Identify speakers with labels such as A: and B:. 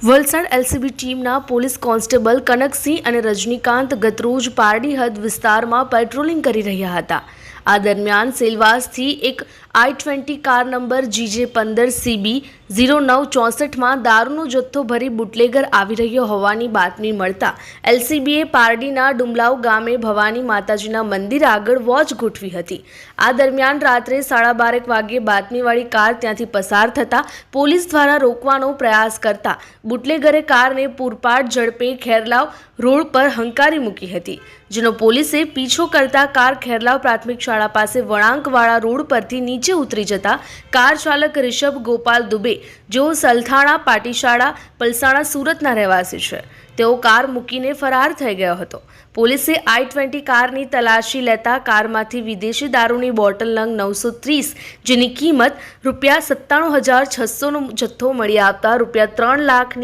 A: Valsad LCB ટીમના police constable Kanaksinh અને રજનીકાંત ગતરોજ પારડી હદ વિસ્તારમાં પેટ્રોલિંગ કરી રહ્યા હતા। આ દરમિયાન સેલવાસથી એક i20 કાર નંબર GJ15CB 0964માં દારૂનો જથ્થો ભરી બુટલેગર આવી રહ્યો હોવાની બાતમી મળતા એલસીબીએ પારડીના ડુમલાવ ગામે ભવાની માતાજીના મંદિર આગળ વોચ ગોઠવી હતી। આ દરમિયાન રાત્રે 12:30 વાગ્યે બાતમીવાળી કાર ત્યાંથી પસાર થતા પોલીસ દ્વારા રોકવાનો પ્રયાસ કરતા બુટલેગરે કારને પૂરપાટ ઝડપે ખેરલાવ રોડ પર હંકારી મૂકી હતી, જેનો પોલીસે પીછો કરતા કાર ખેરલાવ પ્રાથમિક શાળા પાસે વળાંકવાળા રોડ પરથી નીચે ઉતરી જતા કાર ચાલક રિષભ ગોપાલ દુબે, જેઓ સલથાણા પાટીશાળા પલસાણા સુરતના રહેવાસી છે, તેઓ કાર મૂકીને ફરાર થઈ ગયો હતો। પોલીસે i20 કારની તલાશી લેતા કારમાંથી વિદેશી દારૂની બોટલ નંગ 930 જેની કિંમત ₹97,600નો જથ્થો મળી આવતા ₹3 લાખની